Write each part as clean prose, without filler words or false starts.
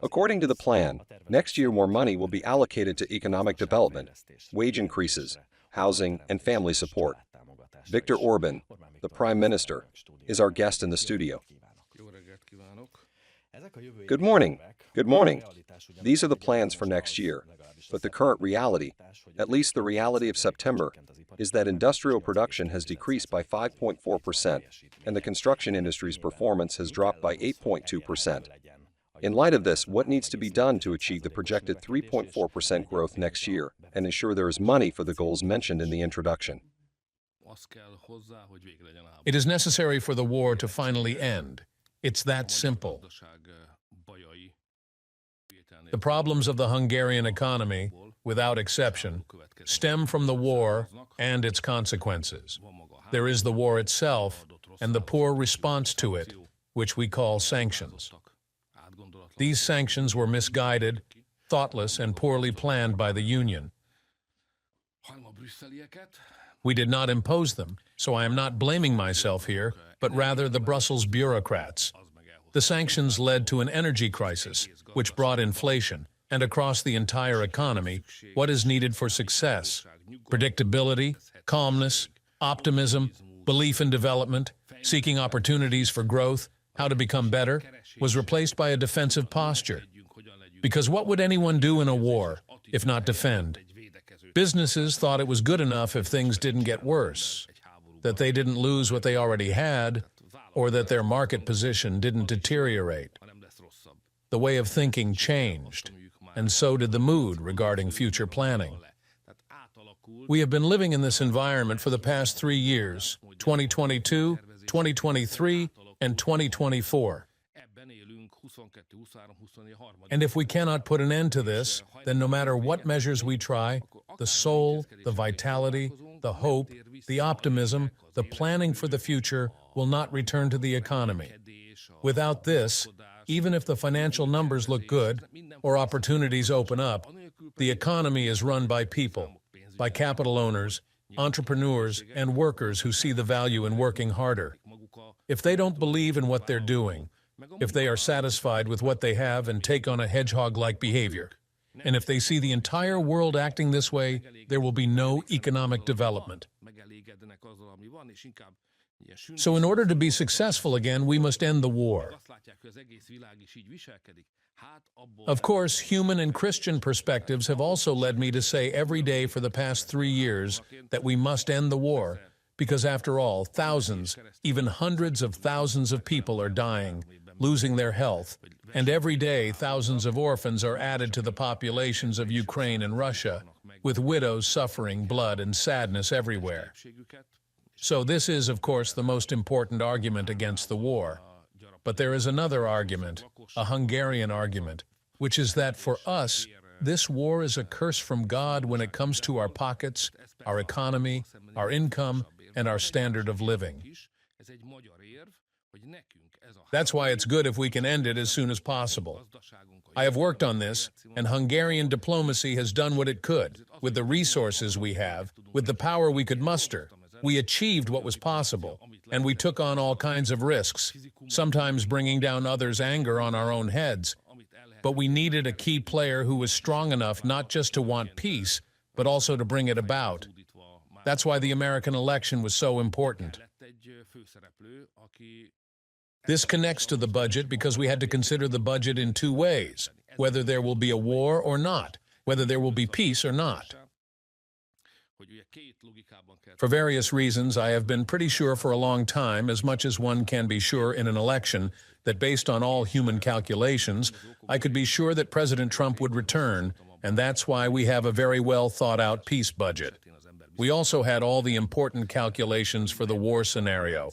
According to the plan, next year more money will be allocated to economic development, wage increases, housing, and family support. Viktor Orbán, the Prime Minister, is our guest in the studio. Good morning. Good morning. These are the plans for next year, but the current reality, at least the reality of September, is that industrial production has decreased by 5.4% and the construction industry's performance has dropped by 8.2%. In light of this, what needs to be done to achieve the projected 3.4% growth next year and ensure there is money for the goals mentioned in the introduction? It is necessary for the war to finally end. It's that simple. The problems of the Hungarian economy, without exception, stem from the war and its consequences. There is the war itself and the poor response to it, which we call sanctions. These sanctions were misguided, thoughtless, and poorly planned by the Union. We did not impose them, so I am not blaming myself here, but rather the Brussels bureaucrats. The sanctions led to an energy crisis, which brought inflation, and across the entire economy, what is needed for success? Predictability, calmness, optimism, belief in development, seeking opportunities for growth, how to become better, was replaced by a defensive posture. Because what would anyone do in a war, if not defend? Businesses thought it was good enough if things didn't get worse, that they didn't lose what they already had, or that their market position didn't deteriorate. The way of thinking changed, and so did the mood regarding future planning. We have been living in this environment for the past 3 years, 2022, 2023, and 2024. And if we cannot put an end to this, then no matter what measures we try, the soul, the vitality, the hope, the optimism, the planning for the future will not return to the economy. Without this, even if the financial numbers look good or opportunities open up, the economy is run by people, by capital owners, entrepreneurs, and workers who see the value in working harder. If they don't believe in what they're doing, if they are satisfied with what they have and take on a hedgehog-like behavior, and if they see the entire world acting this way, there will be no economic development. So in order to be successful again, we must end the war. Of course, human and Christian perspectives have also led me to say every day for the past 3 years that we must end the war, because after all, thousands, even hundreds of thousands of people are dying, losing their health, and every day thousands of orphans are added to the populations of Ukraine and Russia, with widows suffering blood and sadness everywhere. So this is, of course, the most important argument against the war. But there is another argument, a Hungarian argument, which is that for us, this war is a curse from God when it comes to our pockets, our economy, our income, and our standard of living. That's why it's good if we can end it as soon as possible. I have worked on this, and Hungarian diplomacy has done what it could. With the resources we have, with the power we could muster, we achieved what was possible, and we took on all kinds of risks, sometimes bringing down others' anger on our own heads. But we needed a key player who was strong enough not just to want peace, but also to bring it about. That's why the American election was so important. This connects to the budget because we had to consider the budget in 2 ways, whether there will be a war or not, whether there will be peace or not. For various reasons, I have been pretty sure for a long time, as much as one can be sure in an election, that based on all human calculations, I could be sure that President Trump would return, and that's why we have a very well thought-out peace budget. We also had all the important calculations for the war scenario.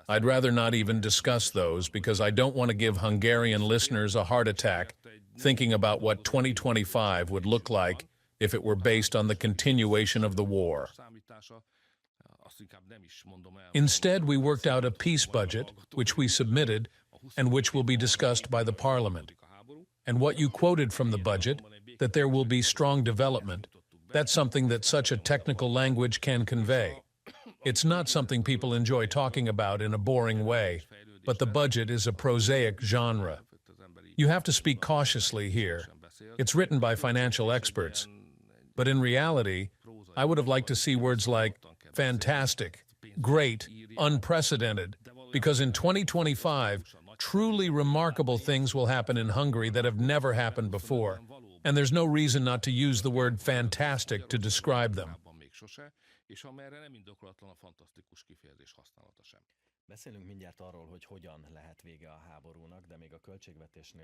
I'd rather not even discuss those because I don't want to give Hungarian listeners a heart attack thinking about what 2025 would look like if it were based on the continuation of the war. Instead, we worked out a peace budget, which we submitted, and which will be discussed by the Parliament. And what you quoted from the budget, that there will be strong development, that's something that such a technical language can convey. It's not something people enjoy talking about in a boring way, but the budget is a prosaic genre. You have to speak cautiously here. It's written by financial experts. But in reality, I would have liked to see words like fantastic, great, unprecedented, because in 2025, truly remarkable things will happen in Hungary that have never happened before, and there's no reason not to use the word fantastic to describe them.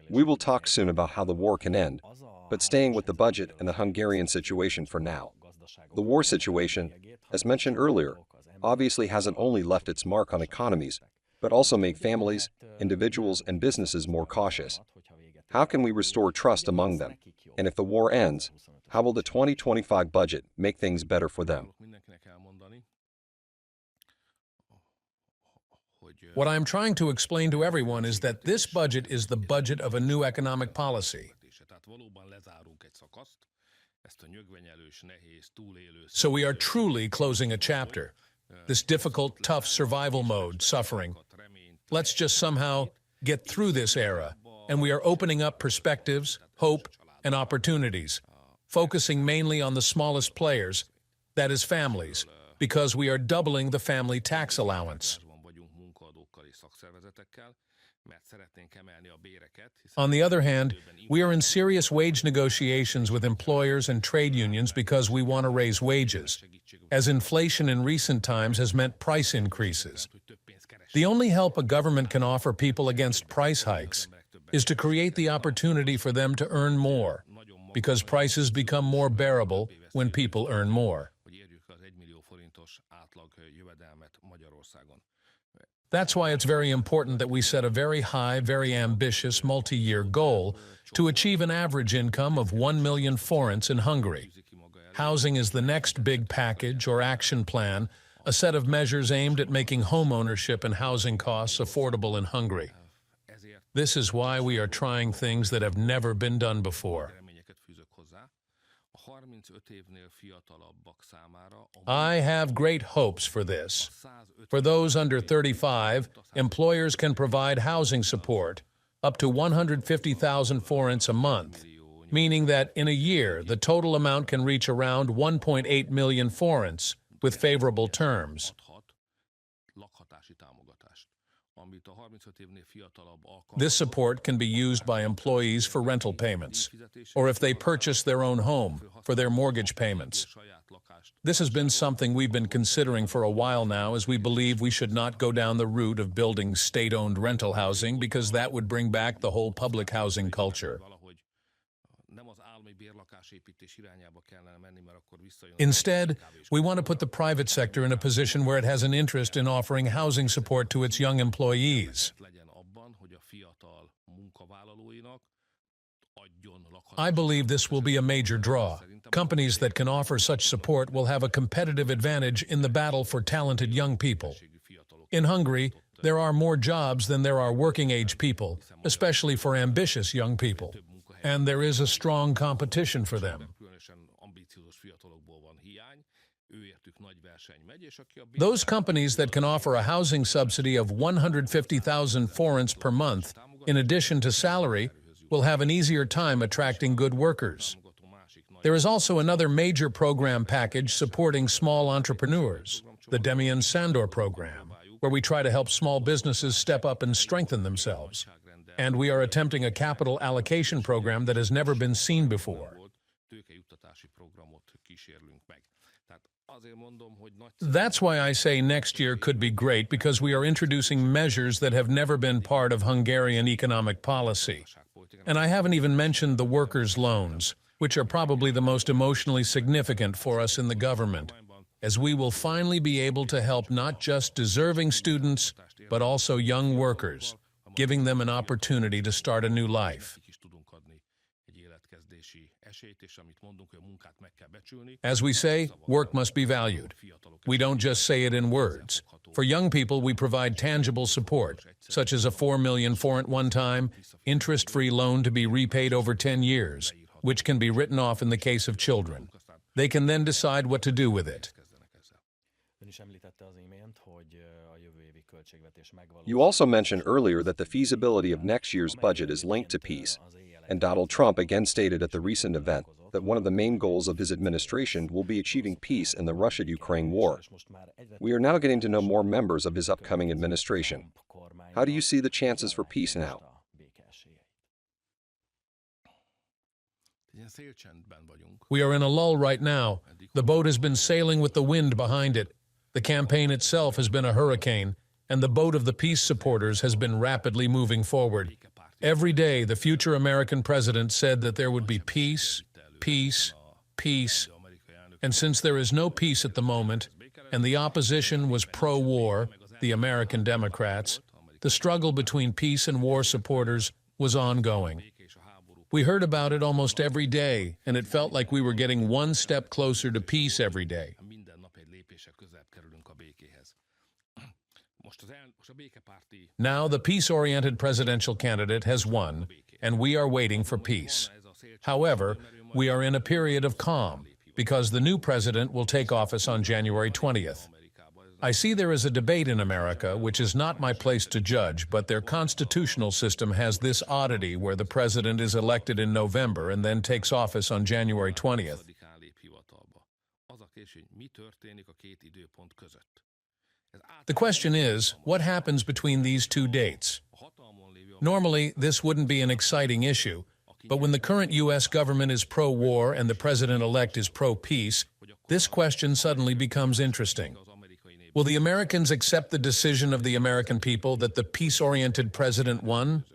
We will talk soon about how the war can end, but staying with the budget and the Hungarian situation for now. The war situation, as mentioned earlier, obviously hasn't only left its mark on economies, but also made families, individuals, and businesses more cautious. How can we restore trust among them? And if the war ends, how will the 2025 budget make things better for them? What I'm trying to explain to everyone is that this budget is the budget of a new economic policy. So we are truly closing a chapter. This difficult, tough survival mode, suffering. Let's just somehow get through this era, and we are opening up perspectives, hope, and opportunities, focusing mainly on the smallest players, that is families, because we are doubling the family tax allowance. On the other hand, we are in serious wage negotiations with employers and trade unions because we want to raise wages, as inflation in recent times has meant price increases. The only help a government can offer people against price hikes is to create the opportunity for them to earn more, because prices become more bearable when people earn more. That's why it's very important that we set a very high, very ambitious multi-year goal to achieve an average income of 1 million forints in Hungary. Housing is the next big package or action plan, a set of measures aimed at making home ownership and housing costs affordable in Hungary. This is why we are trying things that have never been done before. I have great hopes for this. For those under 35, employers can provide housing support up to 150,000 forints a month, meaning that in a year the total amount can reach around 1.8 million forints with favorable terms. This support can be used by employees for rental payments, or if they purchase their own home, for their mortgage payments. This has been something we've been considering for a while now, as we believe we should not go down the route of building state-owned rental housing, because that would bring back the whole public housing culture. Instead, we want to put the private sector in a position where it has an interest in offering housing support to its young employees. I believe this will be a major draw. Companies that can offer such support will have a competitive advantage in the battle for talented young people. In Hungary, there are more jobs than there are working-age people, especially for ambitious young people, and there is a strong competition for them. Those companies that can offer a housing subsidy of 150,000 forints per month, in addition to salary, will have an easier time attracting good workers. There is also another major program package supporting small entrepreneurs, the Demian Sandor program, where we try to help small businesses step up and strengthen themselves. And we are attempting a capital allocation program that has never been seen before. That's why I say next year could be great, because we are introducing measures that have never been part of Hungarian economic policy. And I haven't even mentioned the workers' loans, which are probably the most emotionally significant for us in the government, as we will finally be able to help not just deserving students, but also young workers, giving them an opportunity to start a new life. As we say, work must be valued. We don't just say it in words. For young people, we provide tangible support, such as a 4 million forint one-time, interest-free loan to be repaid over 10 years, which can be written off in the case of children. They can then decide what to do with it. You also mentioned earlier that the feasibility of next year's budget is linked to peace, and Donald Trump again stated at the recent event that one of the main goals of his administration will be achieving peace in the Russia-Ukraine war. We are now getting to know more members of his upcoming administration. How do you see the chances for peace now? We are in a lull right now. The boat has been sailing with the wind behind it. The campaign itself has been a hurricane, and the boat of the peace supporters has been rapidly moving forward. Every day, the future American president said that there would be peace, peace, peace. And since there is no peace at the moment, and the opposition was pro-war, the American Democrats, the struggle between peace and war supporters was ongoing. We heard about it almost every day, and it felt like we were getting one step closer to peace every day. Now the peace-oriented presidential candidate has won, and we are waiting for peace. However, we are in a period of calm, because the new president will take office on January 20th. I see there is a debate in America, which is not my place to judge, but their constitutional system has this oddity where the president is elected in November and then takes office on January 20th. The question is, what happens between these two dates? Normally, this wouldn't be an exciting issue, but when the current U.S. government is pro-war and the president-elect is pro-peace, this question suddenly becomes interesting. Will the Americans accept the decision of the American people that the peace-oriented president won?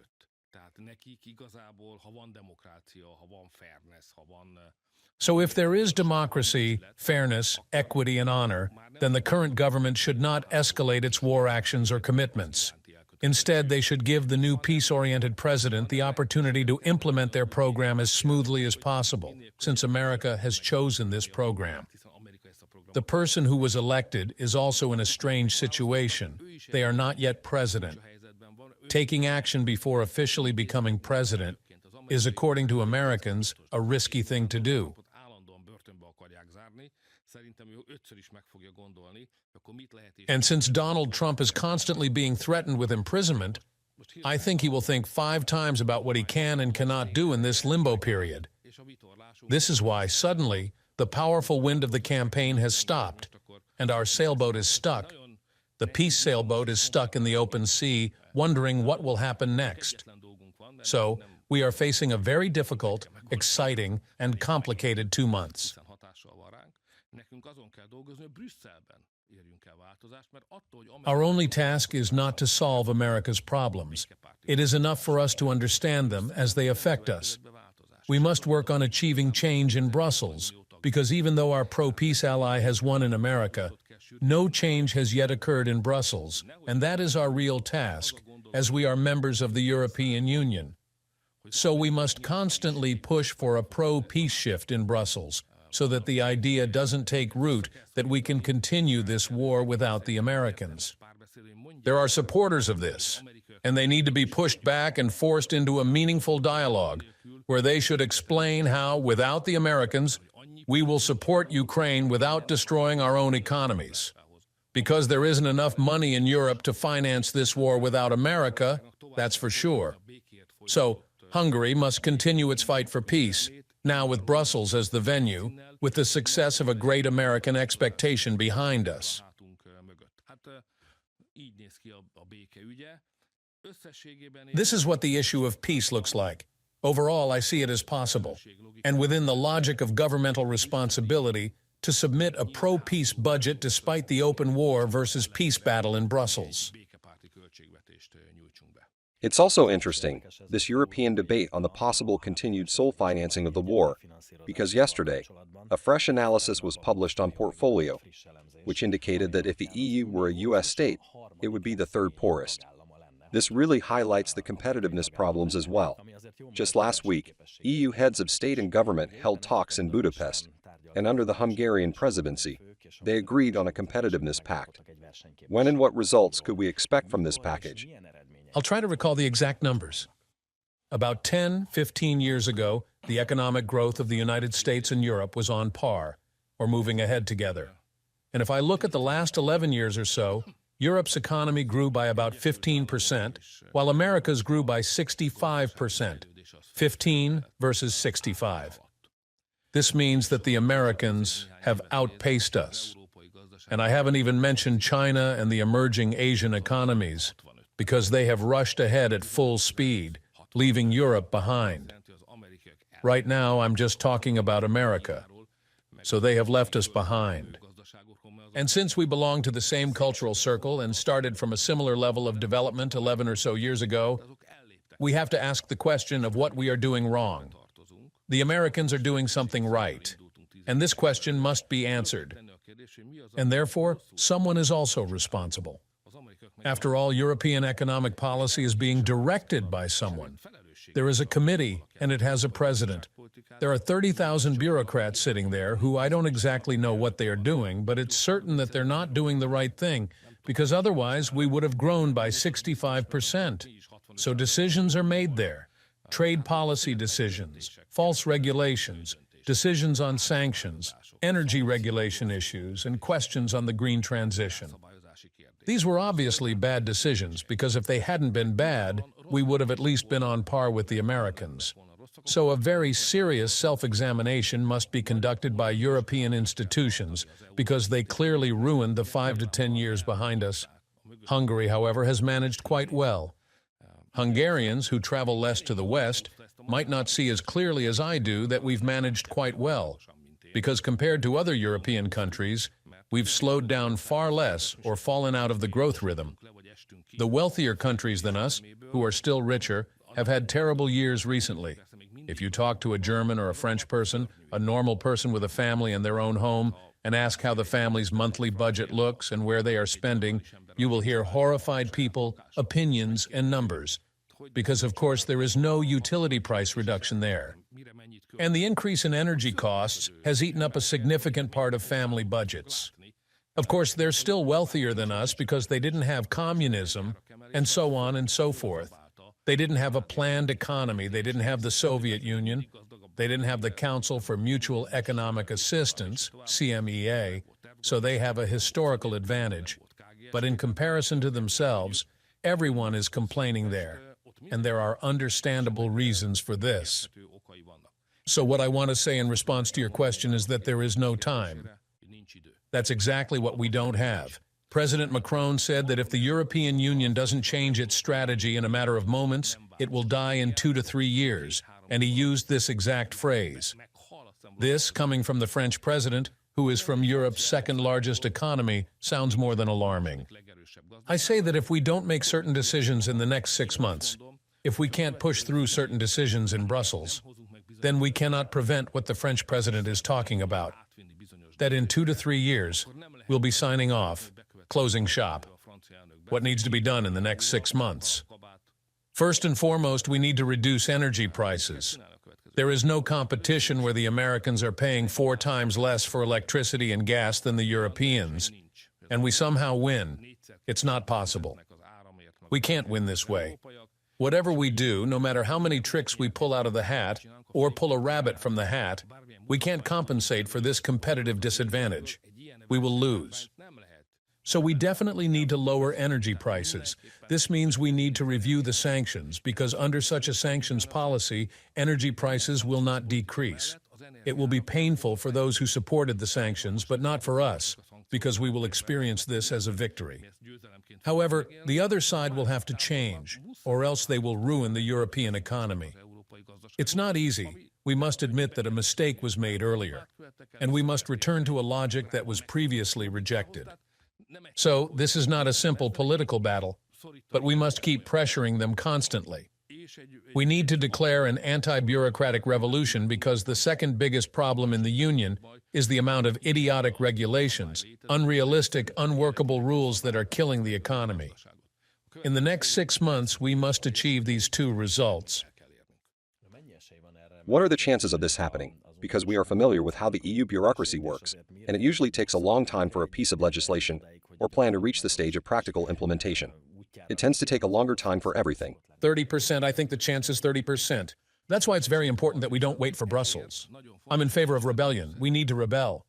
So if there is democracy, fairness, equity, and honor, then the current government should not escalate its war actions or commitments. Instead, they should give the new peace-oriented president the opportunity to implement their program as smoothly as possible, since America has chosen this program. The person who was elected is also in a strange situation. They are not yet president. Taking action before officially becoming president is, according to Americans, a risky thing to do. And since Donald Trump is constantly being threatened with imprisonment, I think he will think 5 times about what he can and cannot do in this limbo period. This is why, suddenly, the powerful wind of the campaign has stopped, and our sailboat is stuck. The peace sailboat is stuck in the open sea, wondering what will happen next. So, we are facing a very difficult, exciting, and complicated 2 months. Our only task is not to solve America's problems. It is enough for us to understand them as they affect us. We must work on achieving change in Brussels, because even though our pro-peace ally has won in America, no change has yet occurred in Brussels, and that is our real task, as we are members of the European Union. So we must constantly push for a pro-peace shift in Brussels, so that the idea doesn't take root that we can continue this war without the Americans. There are supporters of this, and they need to be pushed back and forced into a meaningful dialogue, where they should explain how, without the Americans, we will support Ukraine without destroying our own economies. Because there isn't enough money in Europe to finance this war without America, that's for sure. So, Hungary must continue its fight for peace, now with Brussels as the venue, with the success of a great American expectation behind us. This is what the issue of peace looks like. Overall, I see it as possible, and within the logic of governmental responsibility, to submit a pro-peace budget despite the open war versus peace battle in Brussels. It's also interesting, this European debate on the possible continued sole financing of the war, because yesterday, a fresh analysis was published on Portfolio, which indicated that if the EU were a U.S. state, it would be the 3rd poorest. This really highlights the competitiveness problems as well. Just last week, EU heads of state and government held talks in Budapest, and under the Hungarian presidency, they agreed on a competitiveness pact. When and what results could we expect from this package? I'll try to recall the exact numbers. About 10-15 years ago, the economic growth of the United States and Europe was on par, or moving ahead together. And if I look at the last 11 years or so, Europe's economy grew by about 15%, while America's grew by 65%, 15 versus 65. This means that the Americans have outpaced us. And I haven't even mentioned China and the emerging Asian economies, because they have rushed ahead at full speed, leaving Europe behind. Right now, I'm just talking about America, so they have left us behind. And since we belong to the same cultural circle and started from a similar level of development 11 or so years ago, we have to ask the question of what we are doing wrong. The Americans are doing something right, and this question must be answered. And therefore, someone is also responsible. After all, European economic policy is being directed by someone. There is a committee, and it has a president. There are 30,000 bureaucrats sitting there who I don't exactly know what they are doing, but it's certain that they're not doing the right thing, because otherwise we would have grown by 65%. So decisions are made there. Trade policy decisions, false regulations, decisions on sanctions, energy regulation issues, and questions on the green transition. These were obviously bad decisions, because if they hadn't been bad, we would have at least been on par with the Americans. So a very serious self-examination must be conducted by European institutions, because they clearly ruined the 5 to 10 years behind us. Hungary, however, has managed quite well. Hungarians who travel less to the West might not see as clearly as I do that we've managed quite well, because compared to other European countries, we've slowed down far less or fallen out of the growth rhythm. The wealthier countries than us, who are still richer, have had terrible years recently. If you talk to a German or a French person, a normal person with a family and their own home, and ask how the family's monthly budget looks and where they are spending, you will hear horrified people, opinions, and numbers. Because, of course, there is no utility price reduction there. And the increase in energy costs has eaten up a significant part of family budgets. Of course, they're still wealthier than us because they didn't have communism, and so on and so forth. They didn't have a planned economy. They didn't have the Soviet Union. They didn't have the Council for Mutual Economic Assistance, CMEA, so they have a historical advantage. But in comparison to themselves, everyone is complaining there, and there are understandable reasons for this. So what I want to say in response to your question is that there is no time. That's exactly what we don't have. President Macron said that if the European Union doesn't change its strategy in a matter of moments, it will die in 2 to 3 years, and he used this exact phrase. This, coming from the French president, who is from Europe's second-largest economy, sounds more than alarming. I say that if we don't make certain decisions in the next 6 months, if we can't push through certain decisions in Brussels, then we cannot prevent what the French president is talking about. That in 2 to 3 years, we'll be signing off, closing shop. What needs to be done in the next 6 months? First and foremost, we need to reduce energy prices. There is no competition where the Americans are paying 4 times less for electricity and gas than the Europeans, and we somehow win. It's not possible. We can't win this way. Whatever we do, no matter how many tricks we pull out of the hat, or pull a rabbit from the hat, we can't compensate for this competitive disadvantage. We will lose. So we definitely need to lower energy prices. This means we need to review the sanctions, because under such a sanctions policy, energy prices will not decrease. It will be painful for those who supported the sanctions, but not for us, because we will experience this as a victory. However, the other side will have to change, or else they will ruin the European economy. It's not easy. We must admit that a mistake was made earlier, and we must return to a logic that was previously rejected. So, this is not a simple political battle, but we must keep pressuring them constantly. We need to declare an anti-bureaucratic revolution, because the second biggest problem in the Union is the amount of idiotic regulations, unrealistic, unworkable rules that are killing the economy. In the next 6 months, we must achieve these 2 results. What are the chances of this happening? Because we are familiar with how the EU bureaucracy works, and it usually takes a long time for a piece of legislation or plan to reach the stage of practical implementation. It tends to take a longer time for everything. 30%, I think the chance is 30%. That's why it's very important that we don't wait for Brussels. I'm in favor of rebellion. We need to rebel.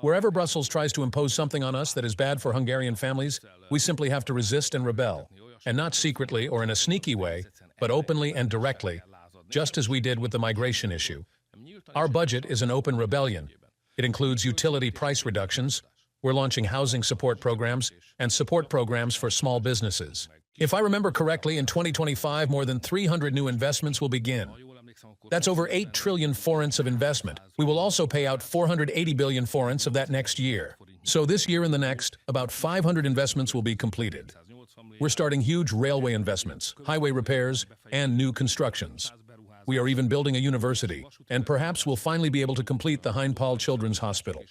Wherever Brussels tries to impose something on us that is bad for Hungarian families, we simply have to resist and rebel, and not secretly or in a sneaky way, but openly and directly, just as we did with the migration issue. Our budget is an open rebellion. It includes utility price reductions. We're launching housing support programs and support programs for small businesses. If I remember correctly, in 2025, more than 300 new investments will begin. That's over 8 trillion forints of investment. We will also pay out 480 billion forints of that next year. So this year and the next, about 500 investments will be completed. We're starting huge railway investments, highway repairs, and new constructions. We are even building a university, and perhaps we'll finally be able to complete the Heinpal Children's Hospital.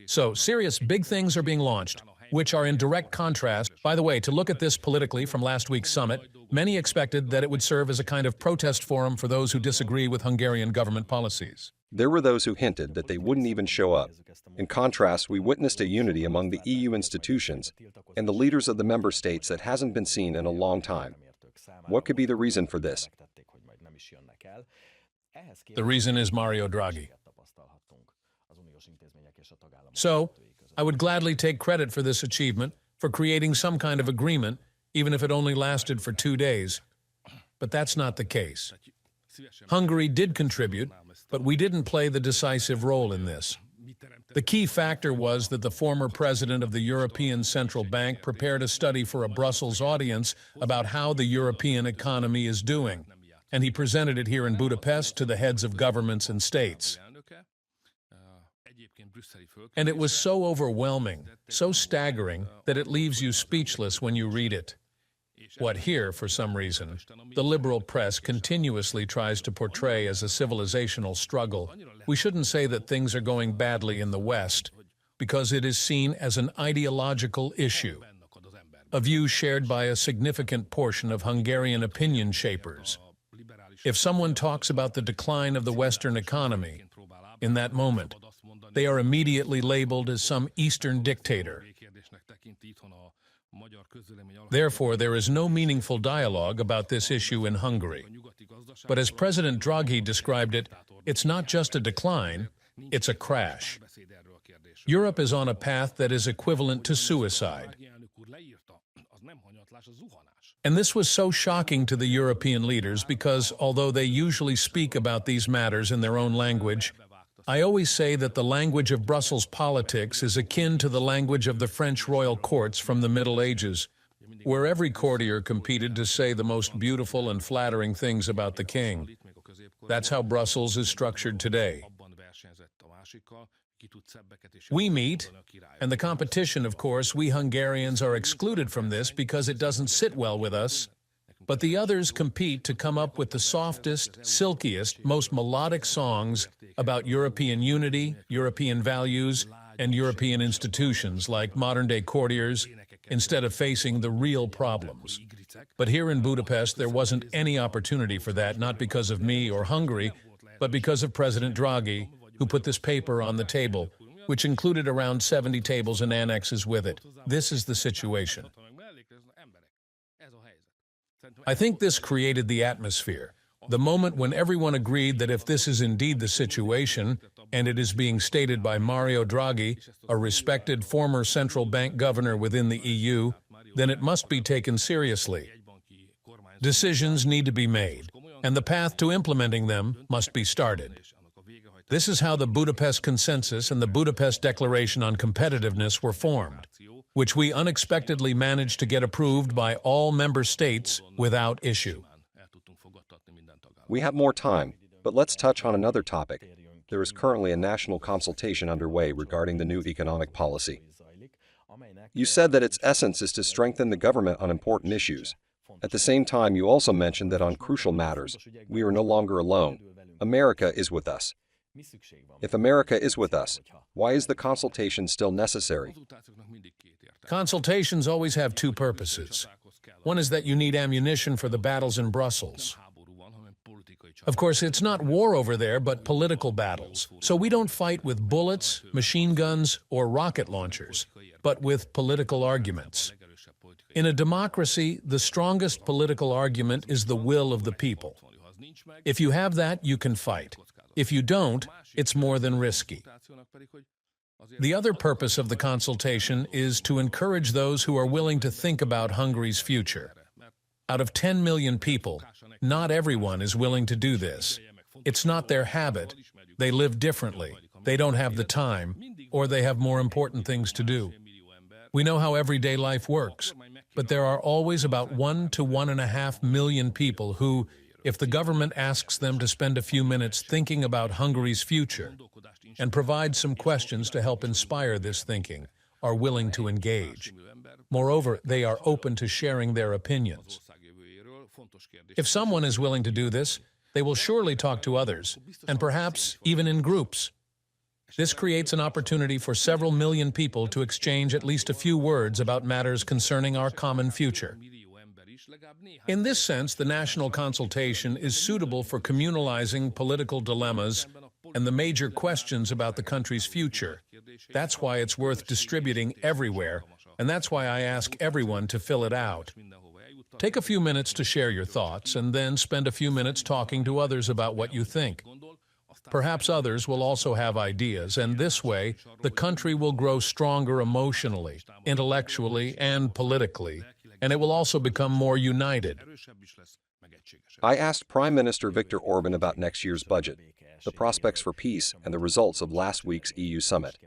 So, serious big things are being launched, which are in direct contrast. By the way, to look at this politically from last week's summit, many expected that it would serve as a kind of protest forum for those who disagree with Hungarian government policies. There were those who hinted that they wouldn't even show up. In contrast, we witnessed a unity among the EU institutions and the leaders of the member states that hasn't been seen in a long time. What could be the reason for this? The reason is Mario Draghi. So, I would gladly take credit for this achievement, for creating some kind of agreement, even if it only lasted for 2 days. But that's not the case. Hungary did contribute, but we didn't play the decisive role in this. The key factor was that the former president of the European Central Bank prepared a study for a Brussels audience about how the European economy is doing, and he presented it here in Budapest to the heads of governments and states. And it was so overwhelming, so staggering, that it leaves you speechless when you read it. What here, for some reason, the liberal press continuously tries to portray as a civilizational struggle. We shouldn't say that things are going badly in the West, because it is seen as an ideological issue, a view shared by a significant portion of Hungarian opinion shapers. If someone talks about the decline of the Western economy, in that moment, they are immediately labeled as some Eastern dictator. Therefore, there is no meaningful dialogue about this issue in Hungary. But as President Draghi described it, it's not just a decline, it's a crash. Europe is on a path that is equivalent to suicide. And this was so shocking to the European leaders because, although they usually speak about these matters in their own language, I always say that the language of Brussels politics is akin to the language of the French royal courts from the Middle Ages, where every courtier competed to say the most beautiful and flattering things about the king. That's how Brussels is structured today. We meet, and the competition, of course, we Hungarians are excluded from this because it doesn't sit well with us, but the others compete to come up with the softest, silkiest, most melodic songs about European unity, European values, and European institutions like modern-day courtiers, instead of facing the real problems. But here in Budapest, there wasn't any opportunity for that, not because of me or Hungary, but because of President Draghi, who put this paper on the table, which included around 70 tables and annexes with it. This is the situation. I think this created the atmosphere, the moment when everyone agreed that if this is indeed the situation, and it is being stated by Mario Draghi, a respected former central bank governor within the EU, then it must be taken seriously. Decisions need to be made, and the path to implementing them must be started. This is how the Budapest Consensus and the Budapest Declaration on Competitiveness were formed, which we unexpectedly managed to get approved by all member states without issue. We have more time, but let's touch on another topic. There is currently a national consultation underway regarding the new economic policy. You said that its essence is to strengthen the government on important issues. At the same time, you also mentioned that on crucial matters, we are no longer alone. America is with us. If America is with us, why is the consultation still necessary? Consultations always have two purposes. One is that you need ammunition for the battles in Brussels. Of course, it's not war over there, but political battles. So we don't fight with bullets, machine guns, or rocket launchers, but with political arguments. In a democracy, the strongest political argument is the will of the people. If you have that, you can fight. If you don't, it's more than risky. The other purpose of the consultation is to encourage those who are willing to think about Hungary's future. Out of 10 million people, not everyone is willing to do this. It's not their habit. They live differently. They don't have the time, or they have more important things to do. We know how everyday life works, but there are always about 1 to 1.5 million people who, if the government asks them to spend a few minutes thinking about Hungary's future and provide some questions to help inspire this thinking, are willing to engage. Moreover, they are open to sharing their opinions. If someone is willing to do this, they will surely talk to others, and perhaps even in groups. This creates an opportunity for several million people to exchange at least a few words about matters concerning our common future. In this sense, the national consultation is suitable for communalizing political dilemmas and the major questions about the country's future. That's why it's worth distributing everywhere, and that's why I ask everyone to fill it out. Take a few minutes to share your thoughts, and then spend a few minutes talking to others about what you think. Perhaps others will also have ideas, and this way, the country will grow stronger emotionally, intellectually, and politically, and it will also become more united. I asked Prime Minister Viktor Orbán about next year's budget, the prospects for peace, and the results of last week's EU summit.